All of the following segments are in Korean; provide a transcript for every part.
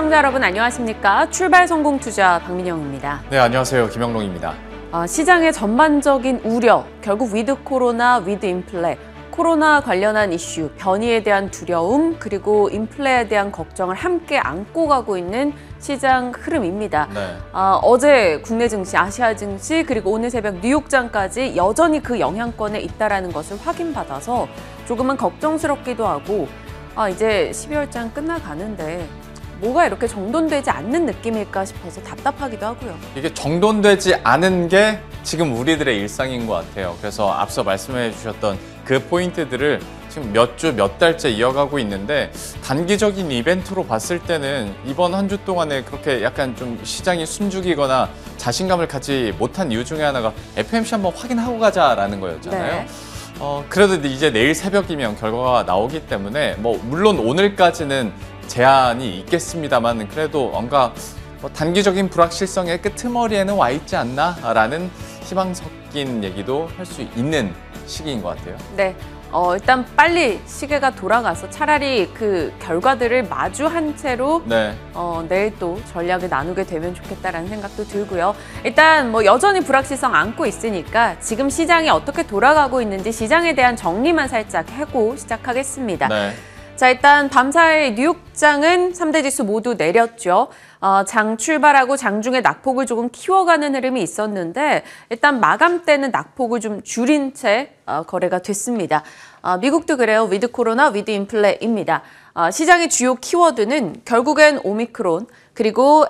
시청자 여러분 안녕하십니까? 출발 성공 투자 박민영입니다. 네, 안녕하세요. 김영롱입니다. 시장의 전반적인 우려, 결국 위드 코로나, 위드 인플레, 코로나 관련한 이슈, 변이에 대한 두려움, 그리고 인플레에 대한 걱정을 함께 안고 가고 있는 시장 흐름입니다. 네. 어제 국내 증시, 아시아 증시, 그리고 오늘 새벽 뉴욕장까지 여전히 그 영향권에 있다는 것을 확인받아서 조금은 걱정스럽기도 하고 이제 12월장 끝나가는데 뭐가 이렇게 정돈되지 않는 느낌일까 싶어서 답답하기도 하고요. 이게 정돈되지 않은 게 지금 우리들의 일상인 것 같아요. 그래서 앞서 말씀해 주셨던 그 포인트들을 지금 몇 주, 몇 달째 이어가고 있는데 단기적인 이벤트로 봤을 때는 이번 한 주 동안에 그렇게 약간 좀 시장이 숨죽이거나 자신감을 갖지 못한 이유 중에 하나가 FOMC 한번 확인하고 가자라는 거였잖아요. 네. 그래도 이제 내일 새벽이면 결과가 나오기 때문에 물론 오늘까지는 제한이 있겠습니다만 그래도 뭔가 단기적인 불확실성의 끄트머리에는 와 있지 않나라는 희망 섞인 얘기도 할 수 있는 시기인 것 같아요. 네. 일단 빨리 시계가 돌아가서 차라리 그 결과들을 마주한 채로 네. 내일 또 전략을 나누게 되면 좋겠다라는 생각도 들고요. 일단 여전히 불확실성 안고 있으니까 지금 시장이 어떻게 돌아가고 있는지 시장에 대한 정리만 살짝 하고 시작하겠습니다. 네. 자, 일단 밤사이 뉴욕장은 3대 지수 모두 내렸죠. 장 출발하고 장중에 낙폭을 조금 키워가는 흐름이 있었는데 일단 마감 때는 낙폭을 좀 줄인 채 거래가 됐습니다. 미국도 그래요. 위드 코로나, 위드 인플레입니다. 시장의 주요 키워드는 결국엔 오미크론, 그리고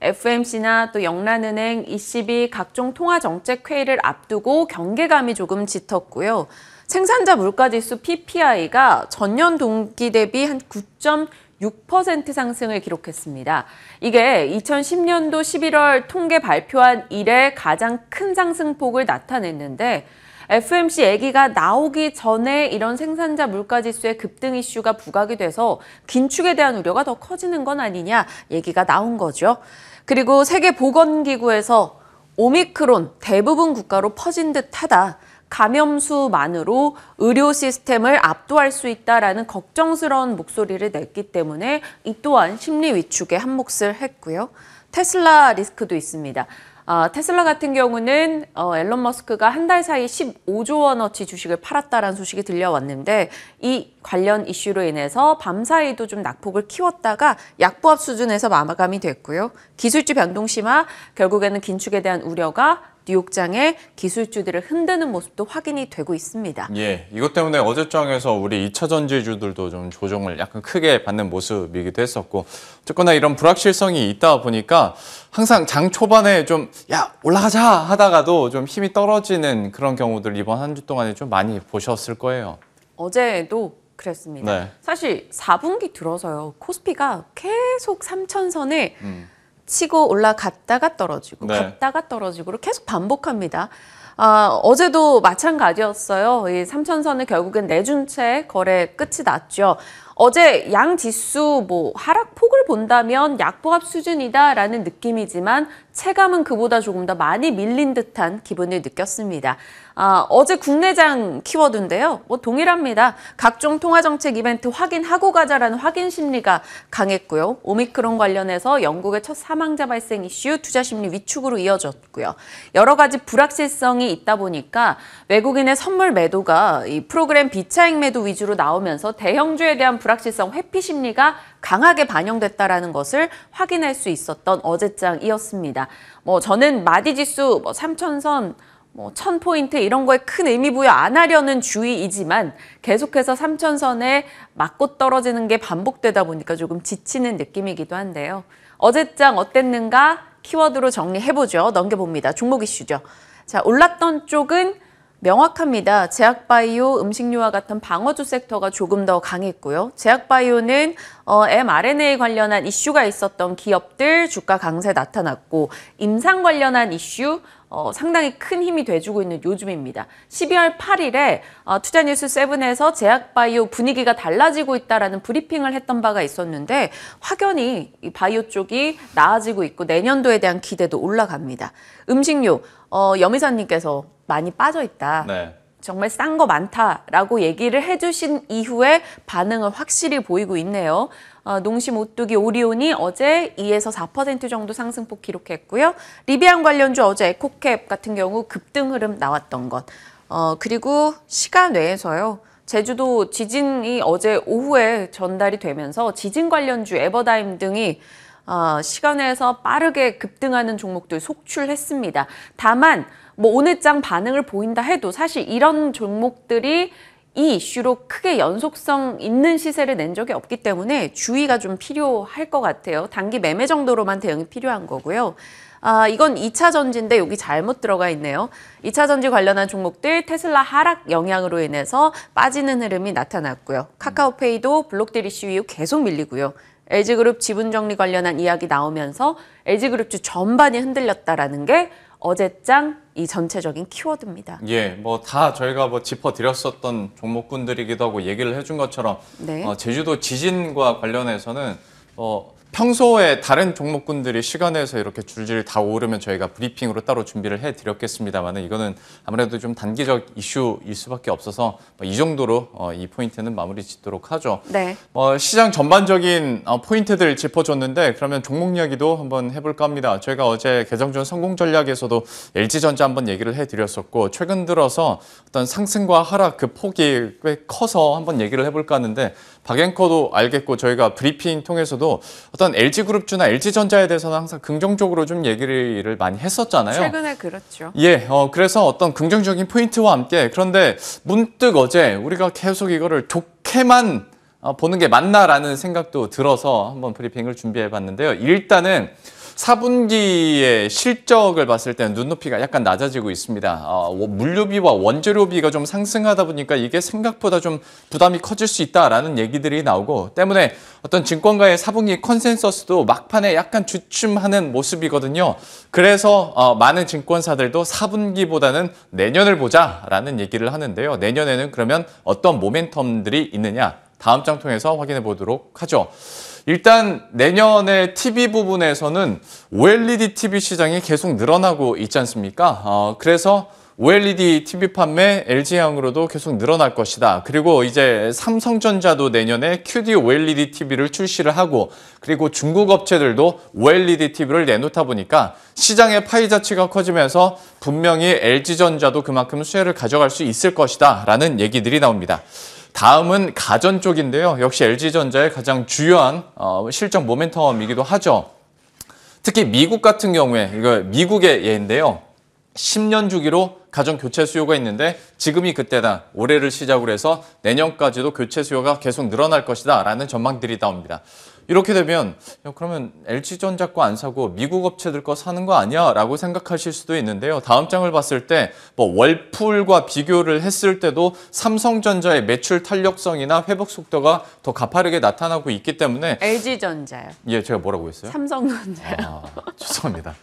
FMC나 또 영란은행, ECB 각종 통화정책 회의를 앞두고 경계감이 조금 짙었고요. 생산자 물가지수 PPI가 전년 동기 대비 한 9.6% 상승을 기록했습니다. 이게 2010년도 11월 통계 발표한 이래 가장 큰 상승폭을 나타냈는데 FOMC 얘기가 나오기 전에 이런 생산자 물가지수의 급등 이슈가 부각이 돼서 긴축에 대한 우려가 더 커지는 건 아니냐 얘기가 나온 거죠. 그리고 세계보건기구에서 오미크론 대부분 국가로 퍼진 듯하다. 감염수만으로 의료 시스템을 압도할 수 있다라는 걱정스러운 목소리를 냈기 때문에 이 또한 심리 위축에 한몫을 했고요. 테슬라 리스크도 있습니다. 테슬라 같은 경우는 앨런 머스크가 한 달 사이 15조 원어치 주식을 팔았다라는 소식이 들려왔는데 이 관련 이슈로 인해서 밤사이도 좀 낙폭을 키웠다가 약보합 수준에서 마감이 됐고요. 기술주 변동 심화, 결국에는 긴축에 대한 우려가 뉴욕장의 기술주들을 흔드는 모습도 확인이 되고 있습니다. 예, 이것 때문에 어제장에서 우리 2차 전지주들도 좀 조정을 약간 크게 받는 모습이기도 했었고 어쨌거나 이런 불확실성이 있다 보니까 항상 장 초반에 좀 올라가자 하다가도 좀 힘이 떨어지는 그런 경우들 이번 한 주 동안에 좀 많이 보셨을 거예요. 어제도 그랬습니다. 네. 사실 4분기 들어서요. 코스피가 계속 3천선을 치고 올라갔다가 떨어지고 네. 갔다가 떨어지고를 계속 반복합니다. 어제도 마찬가지였어요. 이 3천선을 결국엔 내준 채 거래 끝이 났죠. 어제 양 지수 하락폭을 본다면 약보합 수준이다라는 느낌이지만 체감은 그보다 조금 더 많이 밀린 듯한 기분을 느꼈습니다. 어제 국내장 키워드인데요. 동일합니다. 각종 통화정책 이벤트 확인하고 가자라는 확인 심리가 강했고요. 오미크론 관련해서 영국의 첫 사망자 발생 이슈, 투자 심리 위축으로 이어졌고요. 여러 가지 불확실성이 있다 보니까 외국인의 선물 매도가 이 프로그램 비차익 매도 위주로 나오면서 대형주에 대한 불확실성 회피 심리가 강하게 반영됐다라는 것을 확인할 수 있었던 어제장이었습니다. 저는 마디지수 3천선 1000포인트 이런 거에 큰 의미 부여 안 하려는 주의이지만 계속해서 3천선에 맞고 떨어지는 게 반복되다 보니까 조금 지치는 느낌이기도 한데요. 어제장 어땠는가 키워드로 정리해보죠. 넘겨봅니다. 종목 이슈죠. 자, 올랐던 쪽은 명확합니다. 제약바이오, 음식료와 같은 방어주 섹터가 조금 더 강했고요. 제약바이오는 mRNA 관련한 이슈가 있었던 기업들 주가 강세 나타났고 임상 관련한 이슈 상당히 큰 힘이 돼주고 있는 요즘입니다. 12월 8일에 투자뉴스 7에서 제약바이오 분위기가 달라지고 있다라는 브리핑을 했던 바가 있었는데 확연히 이 바이오 쪽이 나아지고 있고 내년도에 대한 기대도 올라갑니다. 음식료, 염이사님께서 많이 빠져 있다. 네. 정말 싼 거 많다라고 얘기를 해주신 이후에 반응을 확실히 보이고 있네요. 농심 오뚜기 오리온이 어제 2에서 4% 정도 상승폭 기록했고요. 리비안 관련주 어제 에코캡 같은 경우 급등 흐름 나왔던 것. 그리고 시간 외에서요. 제주도 지진이 어제 오후에 전달이 되면서 지진 관련주 에버다임 등이 시간에서 빠르게 급등하는 종목들 속출했습니다. 다만 뭐 오늘 장 반응을 보인다 해도 사실 이런 종목들이 이 이슈로 크게 연속성 있는 시세를 낸 적이 없기 때문에 주의가 좀 필요할 것 같아요. 단기 매매 정도로만 대응이 필요한 거고요. 이건 2차 전지인데 여기 잘못 들어가 있네요. 2차 전지 관련한 종목들 테슬라 하락 영향으로 인해서 빠지는 흐름이 나타났고요. 카카오페이도 블록딜 이슈 이후 계속 밀리고요. LG그룹 지분정리 관련한 이야기 나오면서 LG그룹주 전반이 흔들렸다라는 게 어제장 이 전체적인 키워드입니다. 예, 뭐 다 저희가 뭐 짚어드렸었던 종목군들이기도 하고 얘기를 해준 것처럼 네. 제주도 지진과 관련해서는 평소에 다른 종목군들이 시간에서 이렇게 줄줄 다 오르면 저희가 브리핑으로 따로 준비를 해드렸겠습니다만 이거는 아무래도 좀 단기적 이슈일 수밖에 없어서 이 정도로 이 포인트는 마무리 짓도록 하죠. 네. 시장 전반적인 포인트들 짚어줬는데 그러면 종목 이야기도 한번 해볼까 합니다. 저희가 어제 개정 전 성공 전략에서도 LG전자 한번 얘기를 해드렸었고 최근 들어서 어떤 상승과 하락 그 폭이 꽤 커서 한번 얘기를 해볼까 하는데 박앵커도 알겠고 저희가 브리핑 통해서도 어떤 LG그룹주나 LG전자에 대해서는 항상 긍정적으로 좀 얘기를 많이 했었잖아요. 최근에 그렇죠. 예, 그래서 어떤 긍정적인 포인트와 함께 그런데 문득 어제 우리가 계속 이거를 좋게만 보는 게 맞나라는 생각도 들어서 한번 브리핑을 준비해 봤는데요. 일단은 4분기의 실적을 봤을 때는 눈높이가 약간 낮아지고 있습니다. 물류비와 원재료비가 좀 상승하다 보니까 이게 생각보다 좀 부담이 커질 수 있다라는 얘기들이 나오고 때문에 어떤 증권가의 4분기 컨센서스도 막판에 약간 주춤하는 모습이거든요. 그래서 많은 증권사들도 4분기보다는 내년을 보자라는 얘기를 하는데요. 내년에는 그러면 어떤 모멘텀들이 있느냐? 다음 장 통해서 확인해 보도록 하죠. 일단 내년에 TV 부분에서는 OLED TV 시장이 계속 늘어나고 있지 않습니까? 그래서 OLED TV 판매 LG향으로도 계속 늘어날 것이다. 그리고 이제 삼성전자도 내년에 QD OLED TV를 출시를 하고 그리고 중국 업체들도 OLED TV를 내놓다 보니까 시장의 파이 자체가 커지면서 분명히 LG전자도 그만큼 수혜를 가져갈 수 있을 것이다 라는 얘기들이 나옵니다. 다음은 가전 쪽인데요. 역시 LG전자의 가장 주요한 실적 모멘텀이기도 하죠. 특히 미국 같은 경우에 이거 미국의 예인데요. 10년 주기로 가전 교체 수요가 있는데 지금이 그때다. 올해를 시작으로 해서 내년까지도 교체 수요가 계속 늘어날 것이다 라는 전망들이 나옵니다. 이렇게 되면 그러면 LG전자 거 안 사고 미국 업체들 거 사는 거 아니야? 라고 생각하실 수도 있는데요. 다음 장을 봤을 때 뭐 월풀과 비교를 했을 때도 삼성전자의 매출 탄력성이나 회복 속도가 더 가파르게 나타나고 있기 때문에 LG전자요. 예, 제가 뭐라고 했어요? 삼성전자요. 죄송합니다.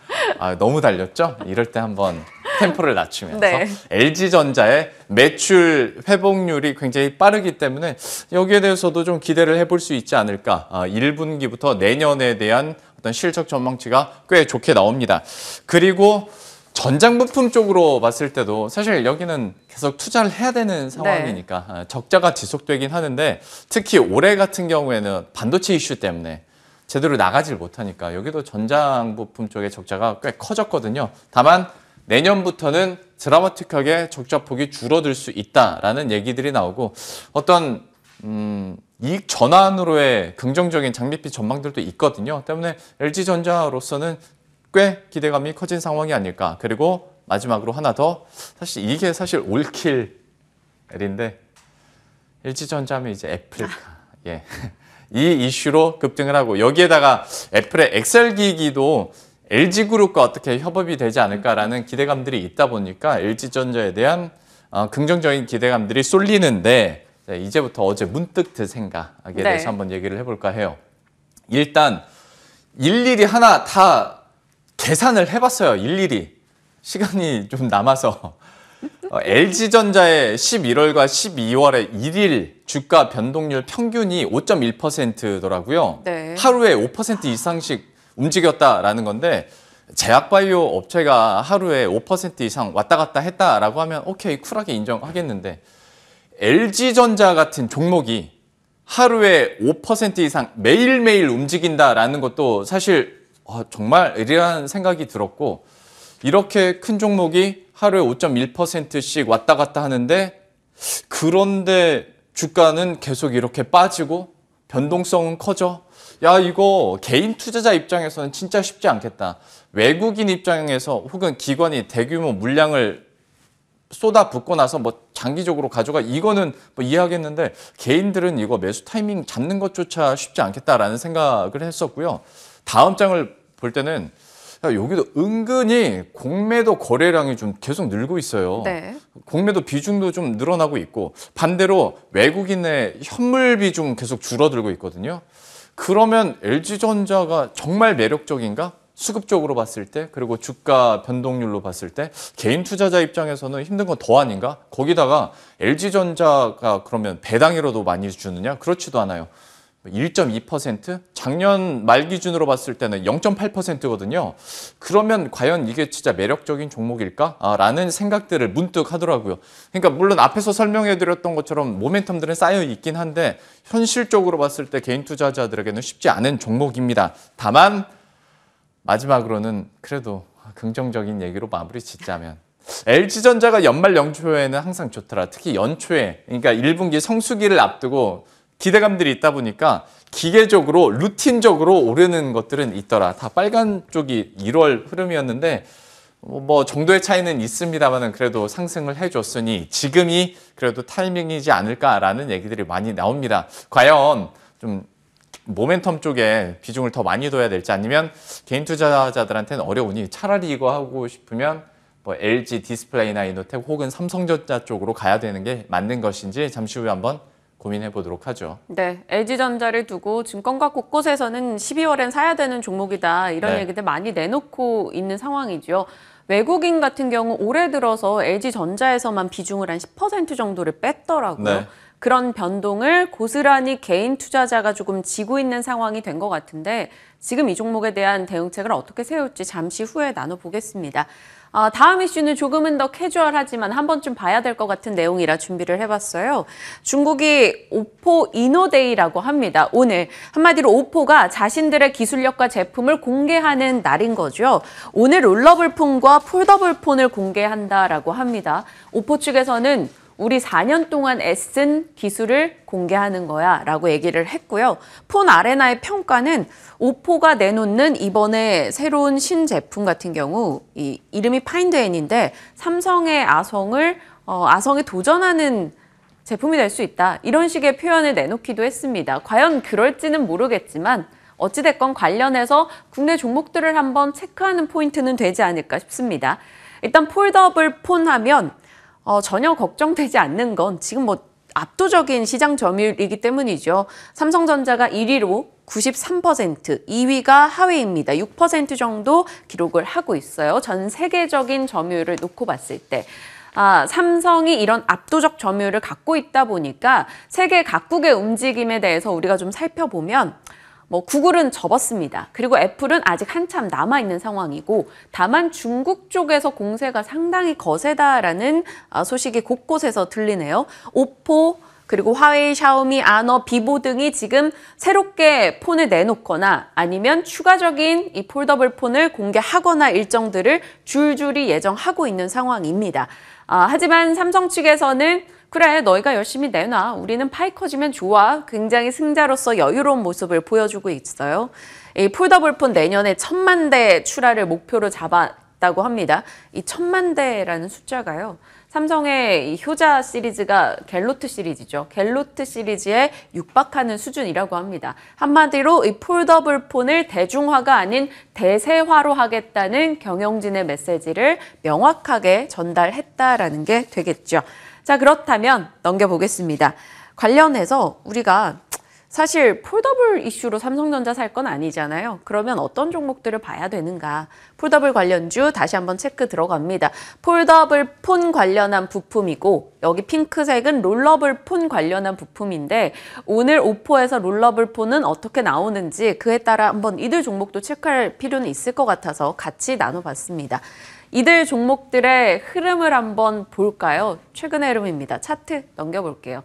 너무 달렸죠? 이럴 때 한번 템포를 낮추면서 네. LG전자의 매출 회복률이 굉장히 빠르기 때문에 여기에 대해서도 좀 기대를 해볼 수 있지 않을까. 1분기부터 내년에 대한 어떤 실적 전망치가 꽤 좋게 나옵니다. 그리고 전장 부품 쪽으로 봤을 때도 사실 여기는 계속 투자를 해야 되는 상황이니까 적자가 지속되긴 하는데 특히 올해 같은 경우에는 반도체 이슈 때문에 제대로 나가질 못하니까 여기도 전장 부품 쪽의 적자가 꽤 커졌거든요. 다만 내년부터는 드라마틱하게 적자폭이 줄어들 수 있다라는 얘기들이 나오고 어떤 이익 전환으로의 긍정적인 장밋빛 전망들도 있거든요. 때문에 LG전자로서는 꽤 기대감이 커진 상황이 아닐까. 그리고 마지막으로 하나 더 사실 이게 사실 올킬인데 LG전자 하면 이제 애플카. 예. 이 이슈로 급등을 하고 여기에다가 애플의 엑셀 기기도 LG그룹과 어떻게 협업이 되지 않을까라는 기대감들이 있다 보니까 LG전자에 대한 긍정적인 기대감들이 쏠리는데 이제부터 어제 문득 든 생각에 대해서 한번 얘기를 해볼까 해요. 일단 일일이 하나 다 계산을 해봤어요. 일일이. 시간이 좀 남아서. LG전자의 11월과 12월의 1일 주가 변동률 평균이 5.1%더라고요. 네. 하루에 5% 이상씩 움직였다라는 건데 제약바이오 업체가 하루에 5% 이상 왔다 갔다 했다라고 하면 오케이, 쿨하게 인정하겠는데 LG전자 같은 종목이 하루에 5% 이상 매일매일 움직인다라는 것도 사실 정말 의리라는 생각이 들었고, 이렇게 큰 종목이 하루에 5.1%씩 왔다 갔다 하는데, 그런데 주가는 계속 이렇게 빠지고 변동성은 커져. 야, 이거 개인 투자자 입장에서는 진짜 쉽지 않겠다. 외국인 입장에서 혹은 기관이 대규모 물량을 쏟아붓고 나서 뭐 장기적으로 가져가, 이거는 뭐 이해하겠는데 개인들은 이거 매수 타이밍 잡는 것조차 쉽지 않겠다라는 생각을 했었고요. 다음 장을 볼 때는 여기도 은근히 공매도 거래량이 좀 계속 늘고 있어요. 네. 공매도 비중도 좀 늘어나고 있고, 반대로 외국인의 현물 비중 계속 줄어들고 있거든요. 그러면 LG전자가 정말 매력적인가? 수급적으로 봤을 때, 그리고 주가 변동률로 봤을 때 개인 투자자 입장에서는 힘든 건 더 아닌가? 거기다가 LG전자가 그러면 배당이라도 많이 주느냐? 그렇지도 않아요. 1.2%? 작년 말 기준으로 봤을 때는 0.8%거든요. 그러면 과연 이게 진짜 매력적인 종목일까? 라는 생각들을 문득 하더라고요. 그러니까 물론 앞에서 설명해드렸던 것처럼 모멘텀들은 쌓여 있긴 한데 현실적으로 봤을 때 개인 투자자들에게는 쉽지 않은 종목입니다. 다만 마지막으로는 그래도 긍정적인 얘기로 마무리 짓자면, LG전자가 연말 연초에는 항상 좋더라. 특히 연초에, 그러니까 1분기 성수기를 앞두고 기대감들이 있다 보니까 기계적으로 루틴적으로 오르는 것들은 있더라. 다 빨간 쪽이 1월 흐름이었는데 뭐 정도의 차이는 있습니다만은 그래도 상승을 해줬으니 지금이 그래도 타이밍이지 않을까라는 얘기들이 많이 나옵니다. 과연 좀 모멘텀 쪽에 비중을 더 많이 둬야 될지, 아니면 개인 투자자들한테는 어려우니 차라리 이거 하고 싶으면 뭐 LG 디스플레이나 이노텍 혹은 삼성전자 쪽으로 가야 되는 게 맞는 것인지 잠시 후에 한번 고민해 보도록 하죠. 네, LG전자를 두고 증권가 곳곳에서는 12월엔 사야 되는 종목이다, 이런 얘기들 많이 내놓고 있는 상황이죠. 외국인 같은 경우 올해 들어서 LG전자에서만 비중을 한 10% 정도를 뺐더라고요. 네. 그런 변동을 고스란히 개인 투자자가 조금 지고 있는 상황이 된 것 같은데, 지금 이 종목에 대한 대응책을 어떻게 세울지 잠시 후에 나눠보겠습니다. 다음 이슈는 조금은 더 캐주얼하지만 한 번쯤 봐야 될 것 같은 내용이라 준비를 해봤어요. 중국이 오포 이노데이라고 합니다. 오늘 한마디로 오포가 자신들의 기술력과 제품을 공개하는 날인 거죠. 오늘 롤러블 폰과 폴더블 폰을 공개한다라고 합니다. 오포 측에서는 우리 4년 동안 애쓴 기술을 공개하는 거야 라고 얘기를 했고요. 폰 아레나의 평가는 오포가 내놓는 이번에 새로운 신제품 같은 경우 이름이 파인드 N인데 삼성의 아성에 도전하는 제품이 될 수 있다, 이런 식의 표현을 내놓기도 했습니다. 과연 그럴지는 모르겠지만 어찌됐건 관련해서 국내 종목들을 한번 체크하는 포인트는 되지 않을까 싶습니다. 일단 폴더블 폰 하면 전혀 걱정되지 않는 건 지금 뭐 압도적인 시장 점유율이기 때문이죠. 삼성전자가 1위로 93%, 2위가 하웨이입니다. 6% 정도 기록을 하고 있어요. 전 세계적인 점유율을 놓고 봤을 때. 삼성이 이런 압도적 점유율을 갖고 있다 보니까 세계 각국의 움직임에 대해서 우리가 좀 살펴보면 뭐 구글은 접었습니다. 그리고 애플은 아직 한참 남아있는 상황이고, 다만 중국 쪽에서 공세가 상당히 거세다라는 소식이 곳곳에서 들리네요. 오포, 그리고 화웨이, 샤오미, 아너, 비보 등이 지금 새롭게 폰을 내놓거나 아니면 추가적인 이 폴더블 폰을 공개하거나 일정들을 줄줄이 예정하고 있는 상황입니다. 하지만 삼성 측에서는 그래, 너희가 열심히 내놔, 우리는 파이 커지면 좋아, 굉장히 승자로서 여유로운 모습을 보여주고 있어요. 이 폴더블 폰 내년에 1000만 대 출하를 목표로 잡았다고 합니다. 이 1000만 대라는 숫자가요, 삼성의 이 효자 시리즈가 갤로트 시리즈죠. 갤로트 시리즈에 육박하는 수준이라고 합니다. 한마디로 이 폴더블 폰을 대중화가 아닌 대세화로 하겠다는 경영진의 메시지를 명확하게 전달했다라는 게 되겠죠. 자, 그렇다면 넘겨보겠습니다. 관련해서 우리가 사실 폴더블 이슈로 삼성전자 살 건 아니잖아요. 그러면 어떤 종목들을 봐야 되는가? 폴더블 관련주 다시 한번 체크 들어갑니다. 폴더블 폰 관련한 부품이고 여기 핑크색은 롤러블 폰 관련한 부품인데 오늘 오포에서 롤러블 폰은 어떻게 나오는지 그에 따라 한번 이들 종목도 체크할 필요는 있을 것 같아서 같이 나눠봤습니다. 이들 종목들의 흐름을 한번 볼까요? 최근의 흐름입니다. 차트 넘겨볼게요.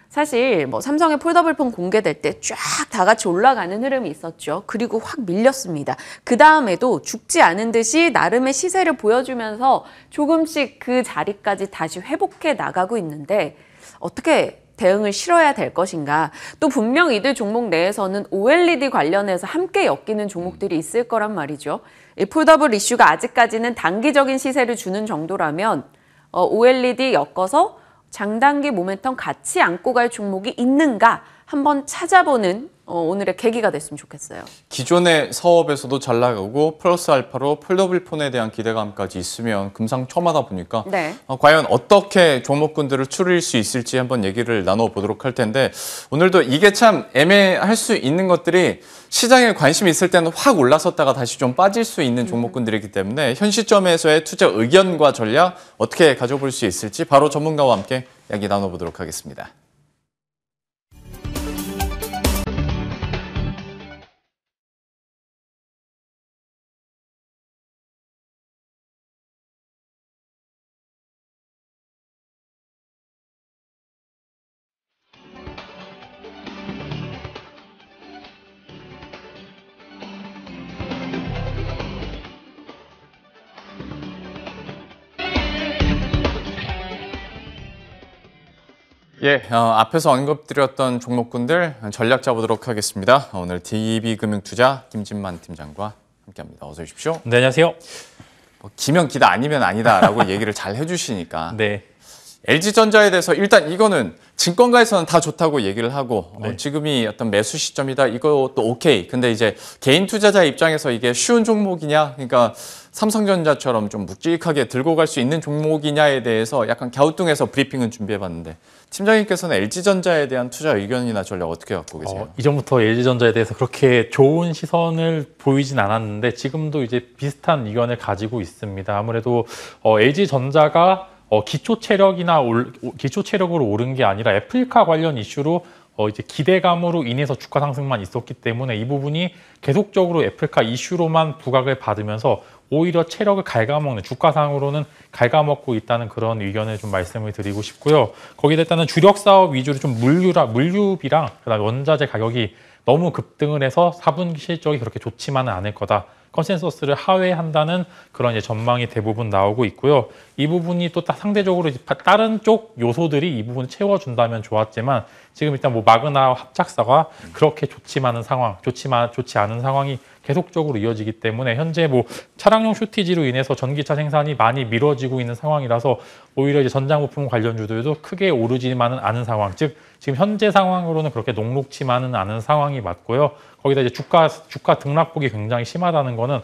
사실 뭐 삼성의 폴더블폰 공개될 때 쫙 다 같이 올라가는 흐름이 있었죠. 그리고 확 밀렸습니다. 그 다음에도 죽지 않은 듯이 나름의 시세를 보여주면서 조금씩 그 자리까지 다시 회복해 나가고 있는데 어떻게 대응을 실어야 될 것인가. 또 분명 이들 종목 내에서는 OLED 관련해서 함께 엮이는 종목들이 있을 거란 말이죠. 이 폴더블 이슈가 아직까지는 단기적인 시세를 주는 정도라면 OLED 엮어서 장단기 모멘텀 같이 안고 갈 종목이 있는가 한번 찾아보는 오늘의 계기가 됐으면 좋겠어요. 기존의 사업에서도 잘 나가고 플러스 알파로 폴더블 폰에 대한 기대감까지 있으면 금상첨화다 보니까 네. 과연 어떻게 종목군들을 추릴 수 있을지 한번 얘기를 나눠보도록 할 텐데 오늘도 이게 참 애매할 수 있는 것들이 시장에 관심이 있을 때는 확 올라섰다가 다시 좀 빠질 수 있는 종목군들이기 때문에 현 시점에서의 투자 의견과 전략 어떻게 가져볼 수 있을지 바로 전문가와 함께 이야기 나눠보도록 하겠습니다. 예, 앞에서 언급드렸던 종목군들 전략 잡아보도록 하겠습니다. 오늘 DB금융투자 김진만 팀장과 함께합니다. 어서 오십시오. 네, 안녕하세요. 기면 기다 아니면 아니다라고 얘기를 잘 해주시니까 네. LG전자에 대해서 일단 이거는 증권가에서는 다 좋다고 얘기를 하고 네. 지금이 어떤 매수 시점이다 이것도 오케이. 근데 이제 개인 투자자 입장에서 이게 쉬운 종목이냐 그러니까 삼성전자처럼 좀 묵직하게 들고 갈 수 있는 종목이냐에 대해서 약간 갸우뚱해서 브리핑은 준비해봤는데 팀장님께서는 LG전자에 대한 투자 의견이나 전략 어떻게 갖고 계세요? 이전부터 LG전자에 대해서 그렇게 좋은 시선을 보이진 않았는데 지금도 이제 비슷한 의견을 가지고 있습니다. 아무래도 LG전자가 기초 체력으로 오른 게 아니라 애플카 관련 이슈로 이제 기대감으로 인해서 주가 상승만 있었기 때문에 이 부분이 계속적으로 애플카 이슈로만 부각을 받으면서 오히려 체력을 갉아먹는 주가상으로는 갉아먹고 있다는 그런 의견을 좀 말씀을 드리고 싶고요. 거기에 일단은 주력 사업 위주로 좀 물류비랑 그다음에 원자재 가격이 너무 급등을 해서 4분기 실적이 그렇게 좋지만은 않을 거다. 컨센서스를 하회한다는 그런 이제 전망이 대부분 나오고 있고요. 이 부분이 또 상대적으로 이제 다른 쪽 요소들이 이 부분을 채워준다면 좋았지만 지금 일단 뭐 마그나 합작사가 그렇게 좋지 않은 상황이 계속적으로 이어지기 때문에 현재 뭐 차량용 쇼티지로 인해서 전기차 생산이 많이 미뤄지고 있는 상황이라서 오히려 이제 전장 부품 관련주들도 크게 오르지만은 않은 상황, 즉 지금 현재 상황으로는 그렇게 녹록치만은 않은 상황이 맞고요. 거기다 이제 주가 등락폭이 굉장히 심하다는 거는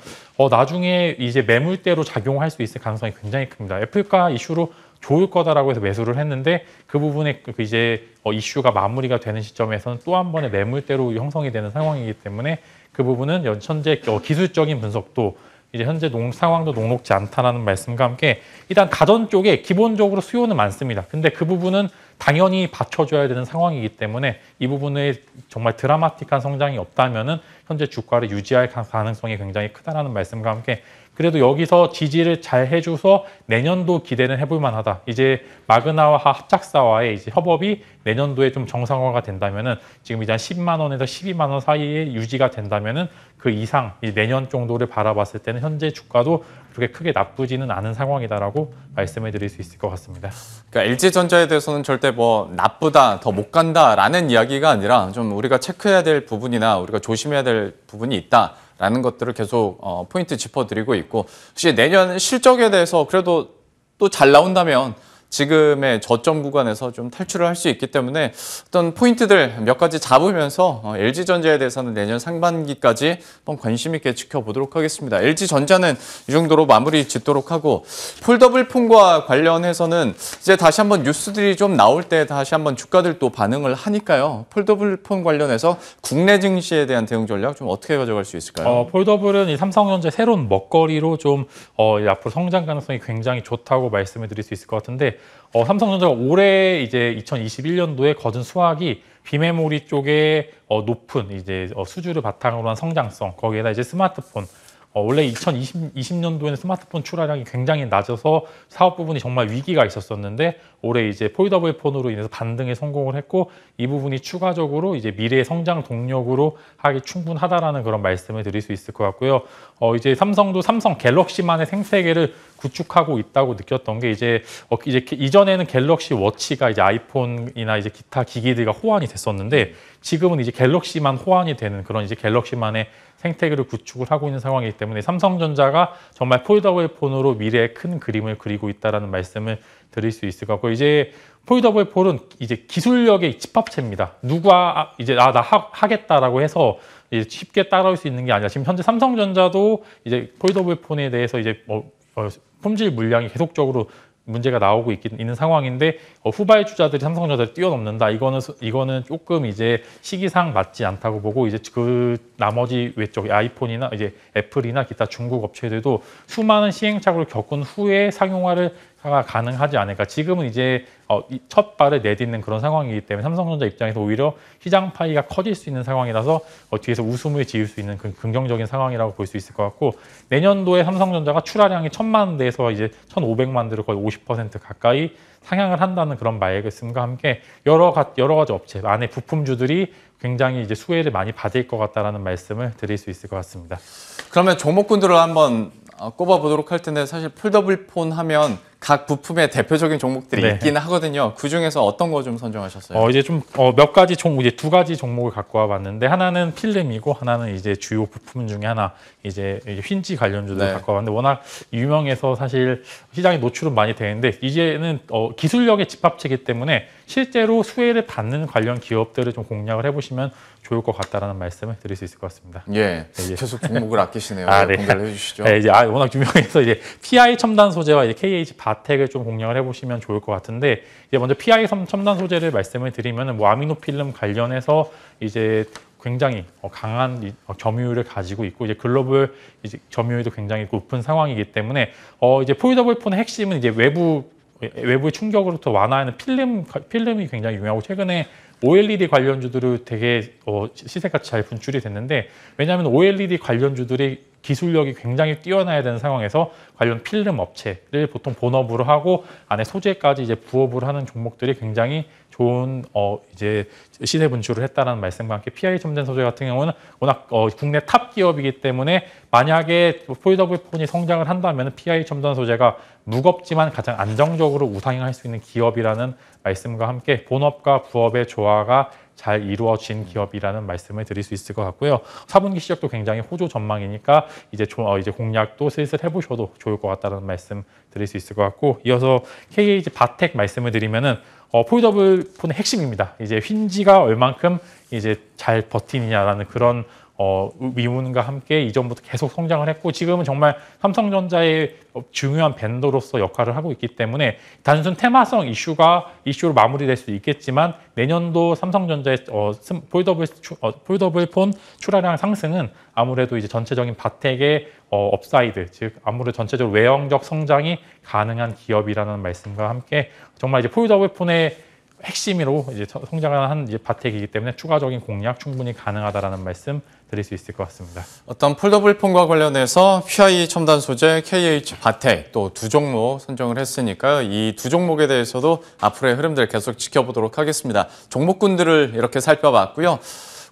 나중에 이제 매물대로 작용할 수 있을 가능성이 굉장히 큽니다. 애플카 이슈로 좋을 거다라고 해서 매수를 했는데 그 부분에 이제 이슈가 마무리가 되는 시점에서는 또 한 번의 매물대로 형성이 되는 상황이기 때문에 그 부분은 현재 기술적인 분석도 이제 현재 상황도 녹록지 않다라는 말씀과 함께 일단 가전 쪽에 기본적으로 수요는 많습니다. 근데 그 부분은 당연히 받쳐줘야 되는 상황이기 때문에 이 부분에 정말 드라마틱한 성장이 없다면은 현재 주가를 유지할 가능성이 굉장히 크다라는 말씀과 함께 그래도 여기서 지지를 잘 해줘서 내년도 기대는 해볼 만하다. 이제 마그나와 합작사와의 이제 협업이 내년도에 좀 정상화가 된다면은 지금 이제 한 10만 원에서 12만 원 사이에 유지가 된다면은 그 이상 내년 정도를 바라봤을 때는 현재 주가도 그렇게 크게 나쁘지는 않은 상황이다라고 말씀을 드릴 수 있을 것 같습니다. 그러니까 LG전자에 대해서는 절대 뭐 나쁘다, 더 못 간다라는 이야기가 아니라 좀 우리가 체크해야 될 부분이나 우리가 조심해야 될 부분이 있다. 라는 것들을 계속 포인트 짚어드리고 있고 혹시 내년 실적에 대해서 그래도 또 잘 나온다면 지금의 저점 구간에서 좀 탈출을 할 수 있기 때문에 어떤 포인트들 몇 가지 잡으면서 LG전자에 대해서는 내년 상반기까지 한번 관심 있게 지켜보도록 하겠습니다. LG전자는 이 정도로 마무리 짓도록 하고 폴더블 폰과 관련해서는 이제 다시 한번 뉴스들이 좀 나올 때 다시 한번 주가들도 반응을 하니까요. 폴더블 폰 관련해서 국내 증시에 대한 대응 전략 좀 어떻게 가져갈 수 있을까요? 폴더블은 이 삼성전자 새로운 먹거리로 좀 앞으로 성장 가능성이 굉장히 좋다고 말씀을 드릴 수 있을 것 같은데 삼성전자가 올해 이제 2021년도에 거둔 수확이 비메모리 쪽에 높은 이제 수주를 바탕으로 한 성장성, 거기에다 이제 스마트폰, 원래 2020년도에는 스마트폰 출하량이 굉장히 낮아서 사업 부분이 정말 위기가 있었었는데 올해 이제 폴더블 폰으로 인해서 반등에 성공을 했고 이 부분이 추가적으로 이제 미래의 성장 동력으로 하기 충분하다라는 그런 말씀을 드릴 수 있을 것 같고요. 이제 삼성도 삼성 갤럭시만의 생태계를 구축하고 있다고 느꼈던 게 이제 이전에는 갤럭시 워치가 이제 아이폰이나 이제 기타 기기들과 호환이 됐었는데 지금은 이제 갤럭시만 호환이 되는 그런 이제 갤럭시만의 생태계를 구축을 하고 있는 상황이기 때문에 삼성전자가 정말 폴더블 폰으로 미래의 큰 그림을 그리고 있다라는 말씀을 드릴 수 있을 것 같고 이제 폴더블 폰은 이제 기술력의 집합체입니다. 누가 이제 나 하겠다라고 해서 이제 쉽게 따라올 수 있는 게 아니라 지금 현재 삼성전자도 이제 폴더블 폰에 대해서 이제 품질 물량이 계속적으로 문제가 나오고 있는 상황인데 후발주자들이 삼성전자를 뛰어넘는다. 이거는 조금 이제 시기상 맞지 않다고 보고 이제 그 나머지 외쪽 아이폰이나 이제 애플이나 기타 중국 업체들도 수많은 시행착오를 겪은 후에 상용화를 가능하지 않을까. 지금은 이제 첫 발을 내딛는 그런 상황이기 때문에 삼성전자 입장에서 오히려 시장 파이가 커질 수 있는 상황이라서 뒤에서 웃음을 지을 수 있는 긍정적인 상황이라고 볼 수 있을 것 같고 내년도에 삼성전자가 출하량이 1,000만 대에서 이제 1,500만 대로 거의 50% 가까이 상향을 한다는 그런 말씀과 함께 여러 가지 업체 안에 부품주들이 굉장히 이제 수혜를 많이 받을 것 같다라는 말씀을 드릴 수 있을 것 같습니다. 그러면 종목군들을 한번 꼽아보도록 할 텐데 사실 폴더블 폰 하면 각 부품의 대표적인 종목들이 네. 있긴 하거든요. 그 중에서 어떤 거 좀 선정하셨어요? 이제 좀 몇 가지 이제 두 가지 종목을 갖고 와봤는데 하나는 필름이고 하나는 이제 주요 부품 중에 하나 이제 휜지 관련주들 네. 갖고 와봤는데 워낙 유명해서 사실 시장에 노출은 많이 되는데 이제는 기술력의 집합체이기 때문에 실제로 수혜를 받는 관련 기업들을 좀 공략을 해보시면 좋을 것 같다라는 말씀을 드릴 수 있을 것 같습니다. 예, 네, 계속 종목을 아끼시네요. 네. 공개를 해주시죠. 네, 이제 워낙 유명해서 이제 PI 첨단 소재와 이제 KH 바텍을 좀 공략을 해보시면 좋을 것 같은데 이제 먼저 PI 첨단 소재를 말씀을 드리면은 뭐 아미노 필름 관련해서 이제 굉장히 강한 점유율을 가지고 있고 이제 글로벌 이제 점유율도 굉장히 높은 상황이기 때문에 이제 폴더블 폰의 핵심은 이제 외부의 충격으로부터 완화하는 필름이 굉장히 유명하고 최근에 OLED 관련주들을 되게 시세가 잘 분출이 됐는데 왜냐하면 OLED 관련주들이 기술력이 굉장히 뛰어나야 되는 상황에서 관련 필름 업체를 보통 본업으로 하고 안에 소재까지 이제 부업을 하는 종목들이 굉장히 좋은 이제 시세 분출을 했다는 말씀과 함께 PI 첨단 소재 같은 경우는 워낙 국내 탑 기업이기 때문에 만약에 폴더블 폰이 성장을 한다면 PI 첨단 소재가 무겁지만 가장 안정적으로 우상향할 수 있는 기업이라는 말씀과 함께 본업과 부업의 조화가 잘 이루어진 기업이라는 말씀을 드릴 수 있을 것 같고요. 4분기 시작도 굉장히 호조 전망이니까 이제 공략도 슬슬 해보셔도 좋을 것 같다는 말씀 드릴 수 있을 것 같고 이어서 KH 바텍 말씀을 드리면은 폴더블 폰의 핵심입니다. 이제 휜지가 얼만큼 이제 잘 버티느냐라는 그런 위문과 함께 이전부터 계속 성장을 했고 지금은 정말 삼성전자의 중요한 벤더로서 역할을 하고 있기 때문에 단순 테마성 이슈로 마무리될 수 있겠지만 내년도 삼성전자의 폴더블 폰 출하량 상승은 아무래도 이제 전체적인 바텍의 업사이드, 즉 아무래도 전체적으로 외형적 성장이 가능한 기업이라는 말씀과 함께 정말 이제 폴더블 폰의 핵심으로 이제 성장하는 이제 바텍이기 때문에 추가적인 공략 충분히 가능하다라는 말씀 드릴 수 있을 것 같습니다. 어떤 폴더블 폰과 관련해서 PI 첨단 소재, KH 바텍 또 두 종목 선정을 했으니까 이 두 종목에 대해서도 앞으로의 흐름들 계속 지켜보도록 하겠습니다. 종목군들을 이렇게 살펴봤고요.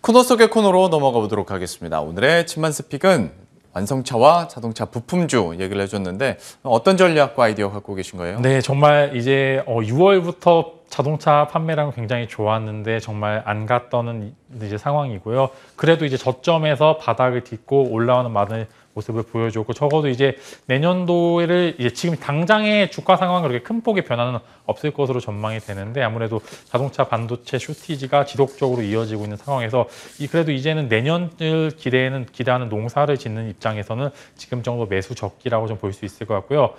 코너 속의 코너로 넘어가 보도록 하겠습니다. 오늘의 침만 스픽은 완성차와 자동차 부품주 얘기를 해줬는데 어떤 전략과 아이디어 갖고 계신 거예요? 네, 정말 이제 6월부터 자동차 판매량은 굉장히 좋았는데 정말 안 갔던 이제 상황이고요. 그래도 이제 저점에서 바닥을 딛고 올라오는 많은 모습을 보여주고 적어도 이제 내년도를 이제 지금 당장의 주가 상황은 그렇게 큰 폭의 변화는 없을 것으로 전망이 되는데 아무래도 자동차 반도체 쇼티지가 지속적으로 이어지고 있는 상황에서 그래도 이제는 내년을 기대하는 농사를 짓는 입장에서는 지금 정도 매수 적기라고 좀 볼 수 있을 것 같고요.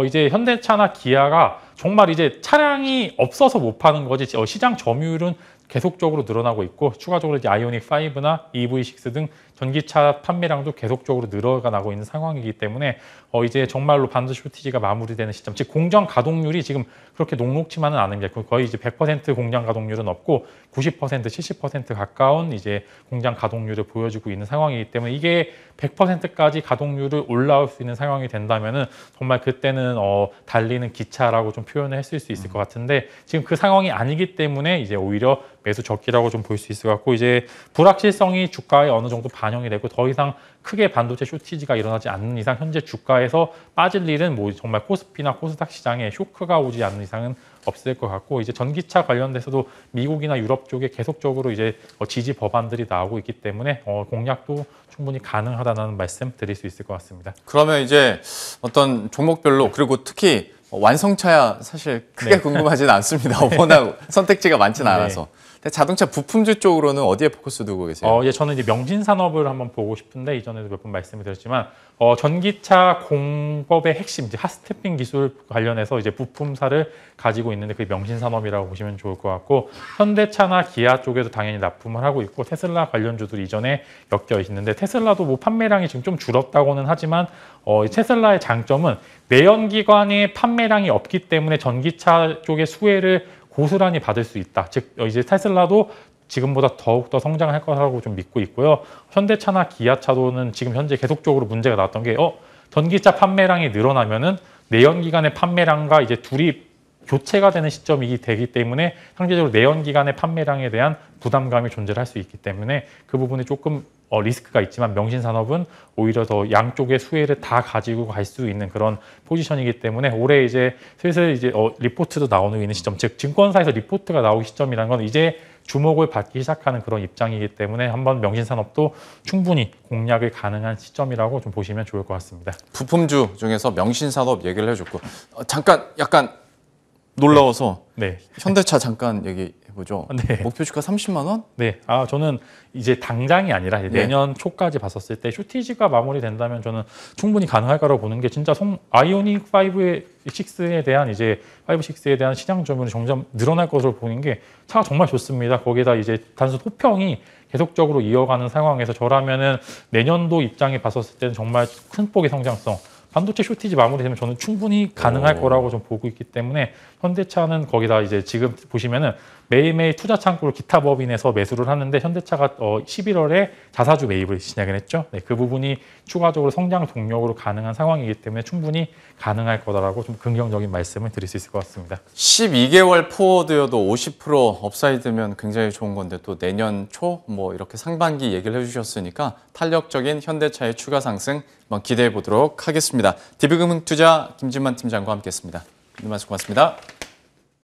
이제 현대차나 기아가 정말 이제 차량이 없어서 못 파는 거지 시장 점유율은 계속적으로 늘어나고 있고 추가적으로 이제 아이오닉 5나 EV6 등 전기차 판매량도 계속적으로 늘어나고 있는 상황이기 때문에 이제 정말로 반도체 쇼티지가 마무리되는 시점, 즉 공정 가동률이 지금 그렇게 녹록치만은 않은 게 거의 이제 100% 공장 가동률은 없고 90%, 70% 가까운 이제 공장 가동률을 보여주고 있는 상황이기 때문에 이게 100%까지 가동률을 올라올 수 있는 상황이 된다면은 정말 그때는 달리는 기차라고 좀 표현을 했을 수 있을 것 같은데 지금 그 상황이 아니기 때문에 이제 오히려 매수 적기라고 좀 볼 수 있을 것 같고 이제 불확실성이 주가에 어느 정도 반영이 되고 더 이상 크게 반도체 쇼티지가 일어나지 않는 이상 현재 주가에서 빠질 일은 뭐 정말 코스피나 코스닥 시장에 쇼크가 오지 않는 이상은 없을 것 같고 이제 전기차 관련돼서도 미국이나 유럽 쪽에 계속적으로 이제 지지 법안들이 나오고 있기 때문에 공략도 충분히 가능하다는 말씀 드릴 수 있을 것 같습니다. 그러면 이제 어떤 종목별로 그리고 특히 완성차야 사실 크게 궁금하지는 않습니다. 워낙 선택지가 많지는 않아서. 근데 자동차 부품주 쪽으로는 어디에 포커스 두고 계세요? 예, 저는 이제 명신산업을 한번 보고 싶은데 이전에도 몇 번 말씀을 드렸지만 전기차 공법의 핵심, 이제 핫스태핑 기술 관련해서 이제 부품사를 가지고 있는데 그게 명신산업이라고 보시면 좋을 것 같고 현대차나 기아 쪽에도 당연히 납품을 하고 있고 테슬라 관련주들 이전에 엮여 있는데 테슬라도 뭐 판매량이 지금 좀 줄었다고는 하지만 테슬라의 장점은 내연기관의 판매량이 없기 때문에 전기차 쪽의 수혜를 고스란히 받을 수 있다. 즉 이제 테슬라도 지금보다 더욱더 성장할 거라고 좀 믿고 있고요. 현대차나 기아차도는 지금 현재 계속적으로 문제가 나왔던 게 전기차 판매량이 늘어나면은 내연기관의 판매량과 이제 둘이 교체가 되는 시점이 되기 때문에 상대적으로 내연기관의 판매량에 대한 부담감이 존재할 수 있기 때문에 그 부분이 조금 리스크가 있지만 명신산업은 오히려 더 양쪽의 수혜를 다 가지고 갈 수 있는 그런 포지션이기 때문에 올해 이제 슬슬 이제 리포트도 나오는 있는 시점, 즉 증권사에서 리포트가 나오기 시점이라는 건 이제 주목을 받기 시작하는 그런 입장이기 때문에 한번 명신산업도 충분히 공략이 가능한 시점이라고 좀 보시면 좋을 것 같습니다. 부품주 중에서 명신산업 얘기를 해줬고 잠깐 약간 놀라워서 네. 현대차 잠깐 얘기해보죠. 네. 목표 주가 30만 원? 네, 저는 이제 당장이 아니라 이제 내년 초까지 봤었을 때 쇼티지가 마무리된다면 저는 충분히 가능할 거라고 보는 게 진짜 아이오닉 5의 6에 대한 이제 5, 6에 대한 시장 점유율이 점점 늘어날 것으로 보는 게 차가 정말 좋습니다. 거기다 이제 단순 호평이 계속적으로 이어가는 상황에서 저라면은 내년도 입장에 봤었을 때는 정말 큰 폭의 성장성. 반도체 쇼티지 마무리되면 저는 충분히 가능할 거라고 좀 보고 있기 때문에 현대차는 거기다 이제 지금 보시면은 매일매일 투자 창구를 기타 법인에서 매수를 하는데 현대차가 11월에 자사주 매입을 시작을 했죠. 네, 그 부분이 추가적으로 성장 동력으로 가능한 상황이기 때문에 충분히 가능할 거다라고 좀 긍정적인 말씀을 드릴 수 있을 것 같습니다. 12개월 포워드여도 50% 업사이드면 굉장히 좋은 건데 또 내년 초 뭐 이렇게 상반기 얘기를 해주셨으니까 탄력적인 현대차의 추가 상승 한번 기대해 보도록 하겠습니다. DB금융투자 김진만 팀장과 함께했습니다. 오늘 말씀 고맙습니다.